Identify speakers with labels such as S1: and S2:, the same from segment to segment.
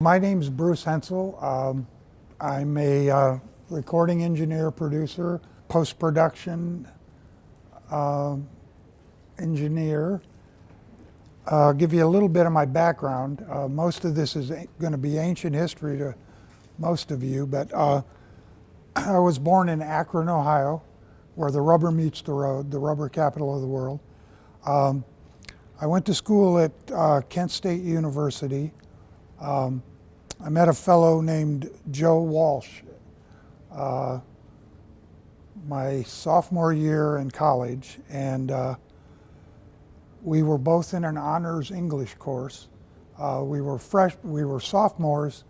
S1: My name's Bruce Hensal. I'm a recording engineer, producer, post-production engineer. I'll give you a little bit of my background. Most of this is going to be ancient history to most of you, but I was born in Akron, Ohio, where the rubber meets the road, the rubber capital of the world. I went to school at Kent State University. I met a fellow named Joe Walsh my sophomore year in college, and we were both in an honors English course. We were sophomores,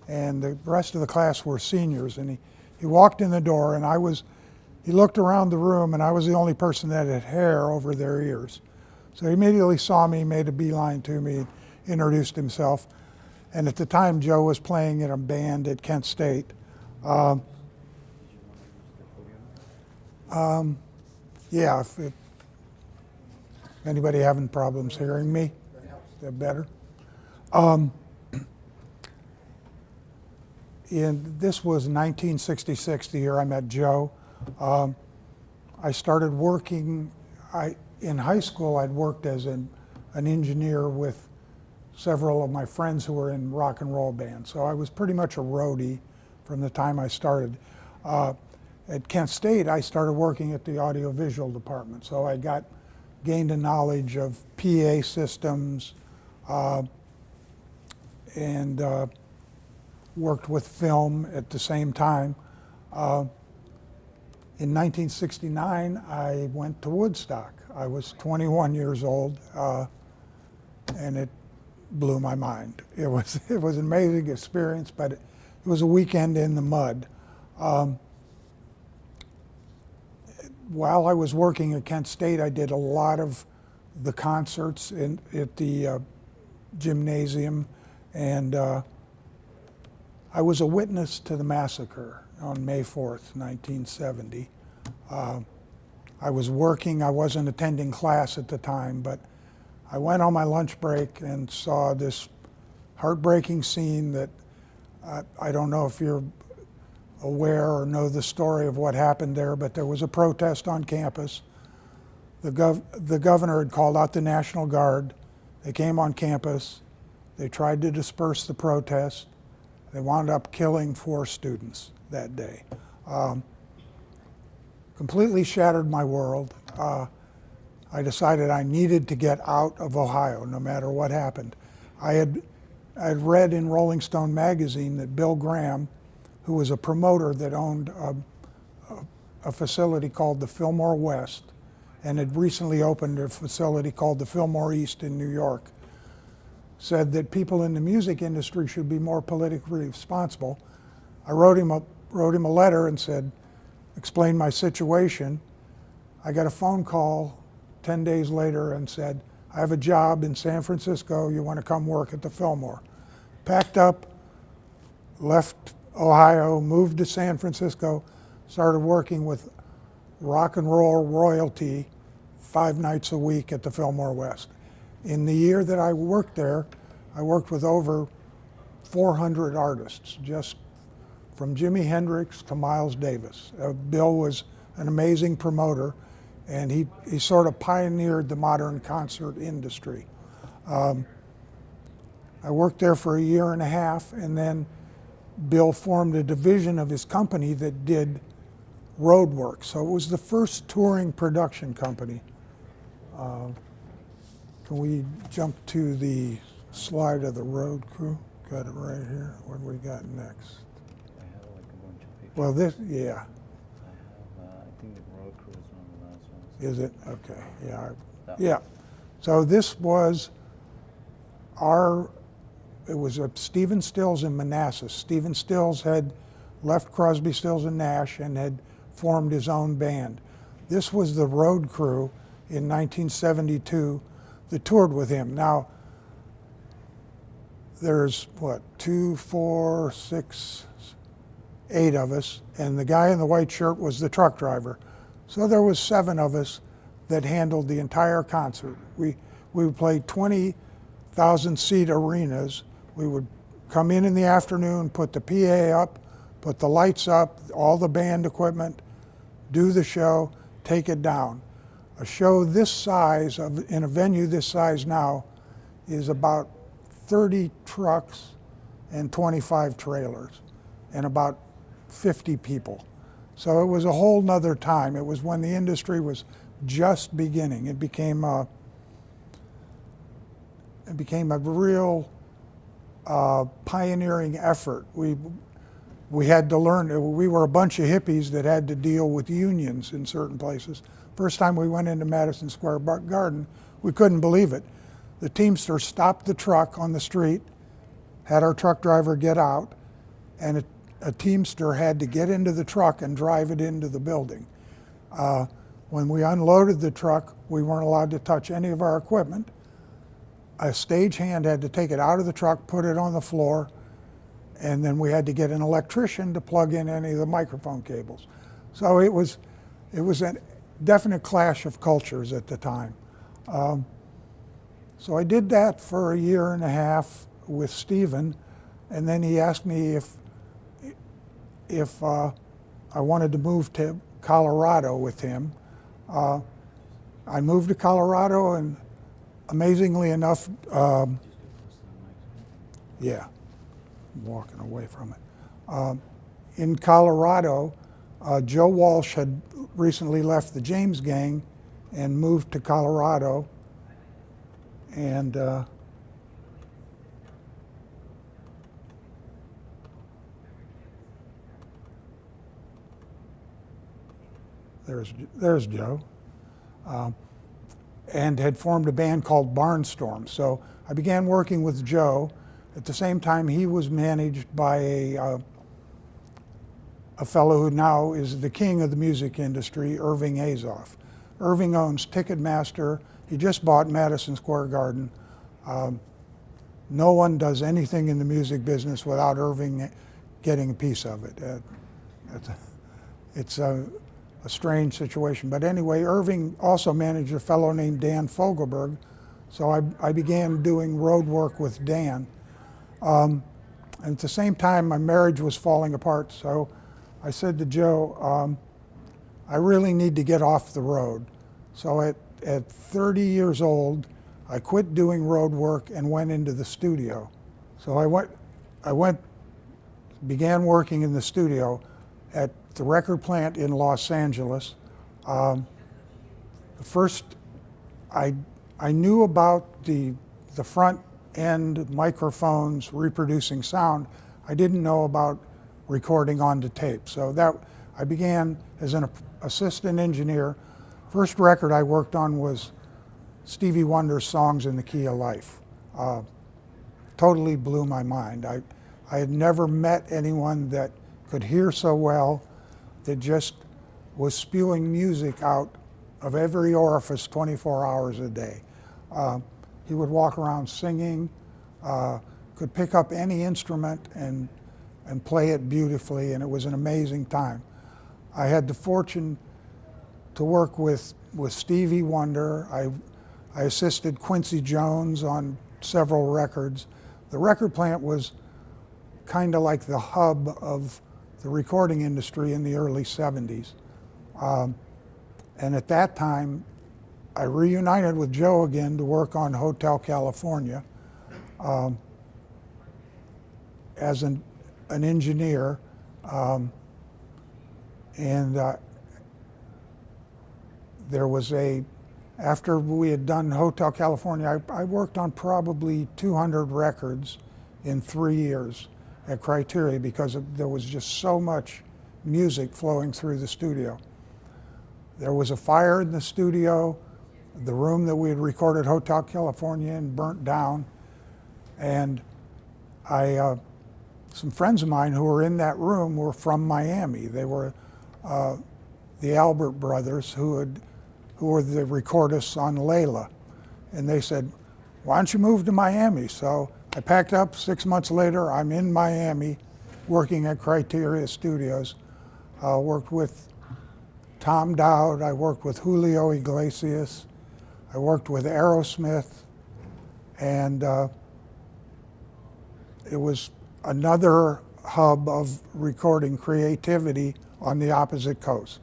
S1: and the rest of the class were seniors. And he walked in the door, and he looked around the room, and I was the only person that had hair over their ears. So he immediately saw me, made a beeline to me, introduced himself. And at the time, Joe was playing in a band at Kent State. Yeah, if anybody having problems hearing me? Is that better? This was 1966, the year I met Joe. I started working, in high school I'd worked as an engineer with several of my friends who were in rock and roll bands. So I was pretty much a roadie from the time I started. At Kent State, I started working at the audiovisual department. So I gained a knowledge of PA systems and worked with film at the same time. In 1969, I went to Woodstock. I was 21 years old, and it blew my mind. It was an amazing experience, but it was a weekend in the mud. While I was working at Kent State, I did a lot of the concerts at the gymnasium, and I was a witness to the massacre on May 4th, 1970. I was working, I wasn't attending class at the time, but I went on my lunch break and saw this heartbreaking scene that I don't know if you're aware or know the story of what happened there, but there was a protest on campus. The governor had called out the National Guard. They came on campus. They tried to disperse the protest. They wound up killing 4 students that day. Completely shattered my world. I decided I needed to get out of Ohio, no matter what happened. I had read in Rolling Stone magazine that Bill Graham, who was a promoter that owned a facility called the Fillmore West, and had recently opened a facility called the Fillmore East in New York, said that people in the music industry should be more politically responsible. I wrote him a letter and said, explained my situation. I got a phone call 10 days later and said, I have a job in San Francisco, you want to come work at the Fillmore. Packed up, left Ohio, moved to San Francisco, started working with rock and roll royalty 5 nights a week at the Fillmore West. In the year that I worked there, I worked with over 400 artists, just from Jimi Hendrix to Miles Davis. Bill was an amazing promoter, and he sort of pioneered the modern concert industry. I worked there for a year and a half, and then Bill formed a division of his company that did road work. So it was the first touring production company. Can we jump to the slide of the road crew? Got it right here. What do we got next?
S2: I have like a bunch of pictures.
S1: Well, yeah.
S2: I have, I think the road crew is one of the last ones.
S1: Is it? Okay, yeah.
S2: That
S1: Yeah. So this was it was Stephen Stills in Manassas. Stephen Stills had left Crosby, Stills and Nash and had formed his own band. This was the road crew in 1972 that toured with him. Now, there's 2, 4, 6, 8 of us, and the guy in the white shirt was the truck driver. So there was 7 of us that handled the entire concert. We would play 20,000-seat arenas. We would come in the afternoon, put the PA up, put the lights up, all the band equipment, do the show, take it down. A show this size, in a venue this size now, is about 30 trucks and 25 trailers and about 50 people. So it was a whole nother time. It was when the industry was just beginning. It became a real pioneering effort. We had to learn. We were a bunch of hippies that had to deal with unions in certain places. First time we went into Madison Square Garden, we couldn't believe it. The Teamster stopped the truck on the street, had our truck driver get out, and a Teamster had to get into the truck and drive it into the building. When we unloaded the truck, we weren't allowed to touch any of our equipment. A stagehand had to take it out of the truck, put it on the floor, and then we had to get an electrician to plug in any of the microphone cables. So it was a definite clash of cultures at the time. So I did that for a year and a half with Stephen, and then he asked me if I wanted to move to Colorado with him. I moved to Colorado, and amazingly enough, yeah, I'm walking away from it. In Colorado, Joe Walsh had recently left the James Gang and moved to Colorado, and there's Joe, and had formed a band called Barnstorm. So I began working with Joe. At the same time, he was managed by a fellow who now is the king of the music industry, Irving Azoff. Irving owns Ticketmaster. He just bought Madison Square Garden. No one does anything in the music business without Irving getting a piece of it. It's a strange situation. But anyway, Irving also managed a fellow named Dan Fogelberg. So I began doing road work with Dan. And at the same time, my marriage was falling apart. So I said to Joe, I really need to get off the road. So at 30 years old, I quit doing road work and went into the studio. So I began working in the studio at the record plant in Los Angeles. First, I knew about the front end microphones reproducing sound. I didn't know about recording onto tape. So that I began as an assistant engineer. First record I worked on was Stevie Wonder's Songs in the Key of Life. Totally blew my mind. I had never met anyone that could hear so well, that just was spewing music out of every orifice 24 hours a day. He would walk around singing, could pick up any instrument and play it beautifully, and it was an amazing time. I had the fortune to work with Stevie Wonder. I assisted Quincy Jones on several records. The record plant was kind of like the hub of the recording industry in the early 70s. And at that time, I reunited with Joe again to work on Hotel California as an engineer. There was after we had done Hotel California, I worked on probably 200 records in 3 years at Criteria because there was just so much music flowing through the studio. There was a fire in the studio. The room that we had recorded Hotel California in burnt down. And some friends of mine who were in that room were from Miami. They were the Albert brothers who were the recordists on Layla. And they said, why don't you move to Miami? So I packed up. 6 months later, I'm in Miami working at Criteria Studios. Worked with Tom Dowd, I worked with Julio Iglesias, I worked with Aerosmith, and it was another hub of recording creativity on the opposite coast.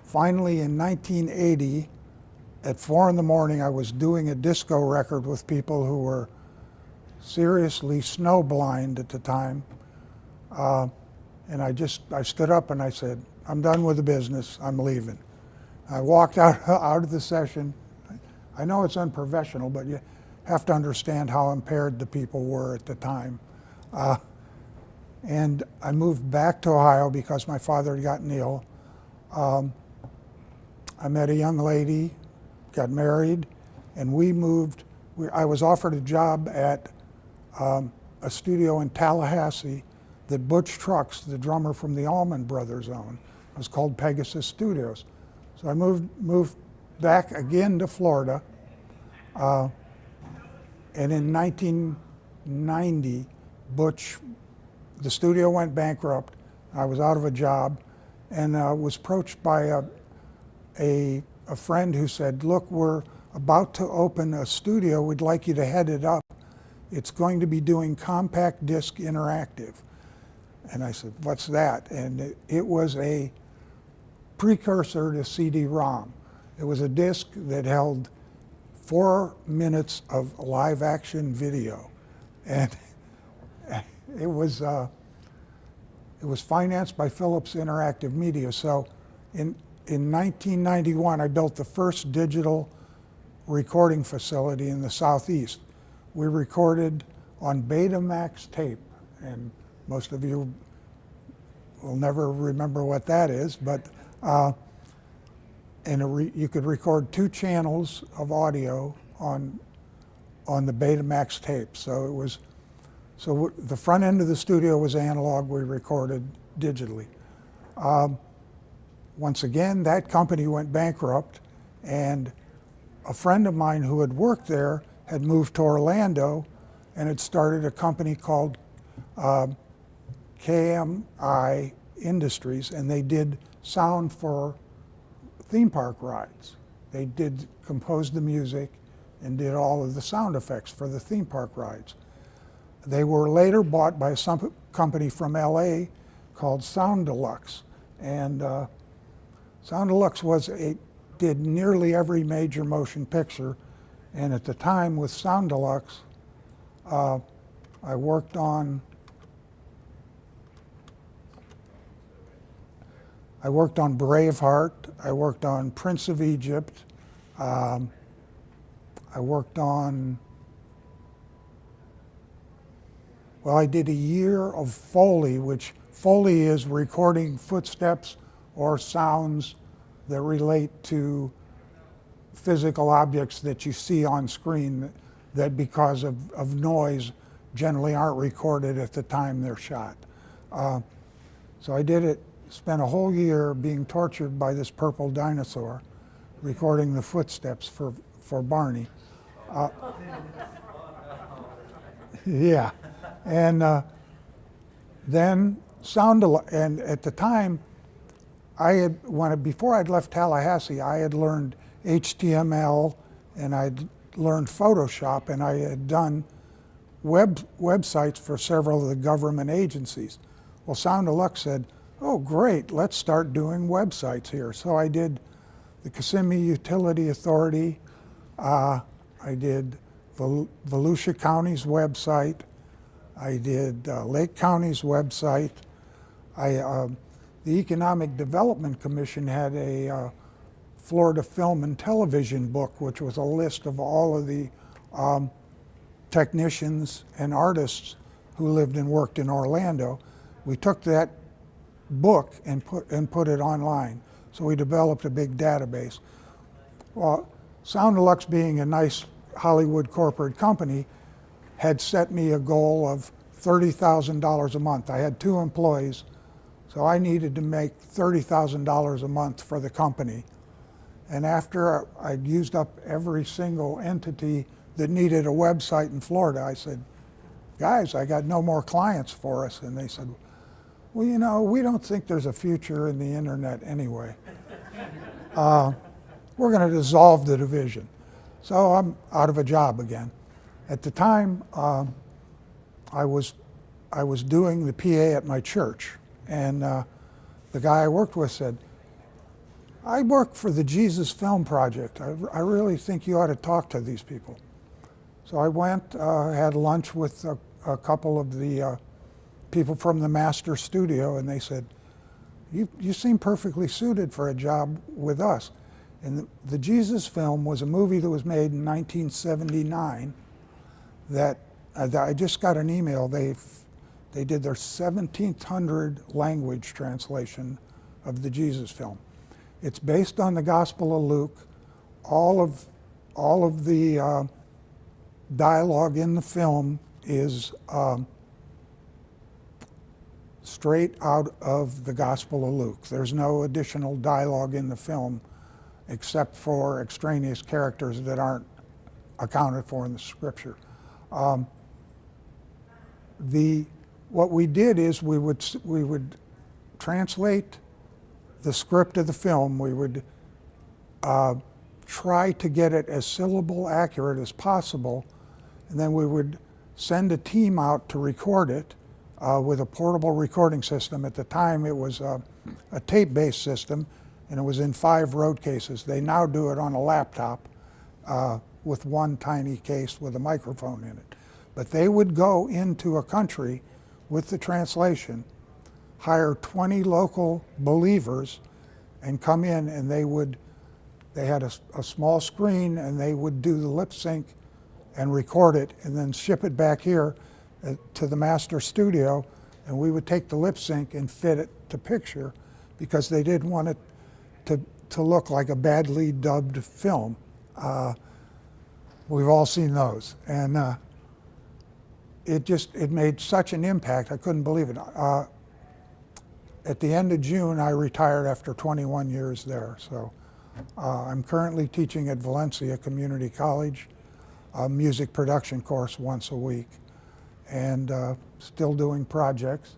S1: Finally, in 1980, at 4 in the morning, I was doing a disco record with people who were seriously snowblind at the time. And I stood up and I said, I'm done with the business, I'm leaving. I walked out of the session. I know it's unprofessional, but you have to understand how impaired the people were at the time. And I moved back to Ohio because my father had gotten ill. I met a young lady, got married, and we moved. I was offered a job at a studio in Tallahassee that Butch Trucks, the drummer from the Allman Brothers, owned. It was called Pegasus Studios. So I moved back again to Florida. And in 1990, the studio went bankrupt. I was out of a job and was approached by a friend who said, look, we're about to open a studio. We'd like you to head it up. It's going to be doing compact disc interactive. And I said, what's that? And it was a precursor to CD-ROM. It was a disc that held 4 minutes of live action video. And it was financed by Philips Interactive Media. So in 1991, I built the first digital recording facility in the Southeast. We recorded on Betamax tape, and most of you will never remember what that is, but you could record 2 channels of audio on the Betamax tape. So the front end of the studio was analog. We recorded digitally. Once again, that company went bankrupt, and a friend of mine who had worked there had moved to Orlando and had started a company called KMI Industries, and they did sound for theme park rides. They composed the music and did all of the sound effects for the theme park rides. They were later bought by some company from LA called Sound Deluxe, and Sound Deluxe did nearly every major motion picture, and at the time with Sound Deluxe, I worked on Braveheart, I worked on Prince of Egypt, I worked on, well, I did a year of Foley, which Foley is recording footsteps or sounds that relate to physical objects that you see on screen that because of noise generally aren't recorded at the time they're shot. So I did it, spent a whole year being tortured by this purple dinosaur, recording the footsteps for Barney. Yeah, and then and at the time, before I'd left Tallahassee, I had learned HTML and I'd learned Photoshop, and I had done websites for several of the government agencies. Well, Sound Deluxe said, oh great, let's start doing websites here. So I did the Kissimmee Utility Authority, I did Volusia County's website, I did Lake County's website. The Economic Development Commission had a Florida Film and Television book, which was a list of all of the technicians and artists who lived and worked in Orlando. We took that book and put it online. So we developed a big database. Well, Sound Deluxe, being a nice Hollywood corporate company, had set me a goal of $30,000 a month. I had 2 employees, so I needed to make $30,000 a month for the company. And after I'd used up every single entity that needed a website in Florida, I said, guys, I got no more clients for us. And they said, well, you know, we don't think there's a future in the internet anyway. We're going to dissolve the division. So I'm out of a job again. At the time, I was doing the PA at my church, and the guy I worked with said, "I work for the Jesus Film Project. I really think you ought to talk to these people." So I went, had lunch with a couple of the people from the master studio, and they said, you seem perfectly suited for a job with us. And the Jesus Film was a movie that was made in 1979 that I just got an email. They did their 1700 language translation of the Jesus Film. It's based on the Gospel of Luke. All of the dialogue in the film is straight out of the Gospel of Luke. There's no additional dialogue in the film except for extraneous characters that aren't accounted for in the scripture. What we did is we would translate the script of the film. We would try to get it as syllable accurate as possible, and then we would send a team out to record it with a portable recording system. At the time, it was a tape-based system, and it was in 5 road cases. They now do it on a laptop with one tiny case with a microphone in it. But they would go into a country with the translation, hire 20 local believers, and come in, and they had a small screen, and they would do the lip sync and record it, and then ship it back here to the master studio, and we would take the lip sync and fit it to picture, because they didn't want it to look like a badly dubbed film. We've all seen those, and it made such an impact. I couldn't believe it. At the end of June, I retired after 21 years there. So I'm currently teaching at Valencia Community College, a music production course once a week, and still doing projects.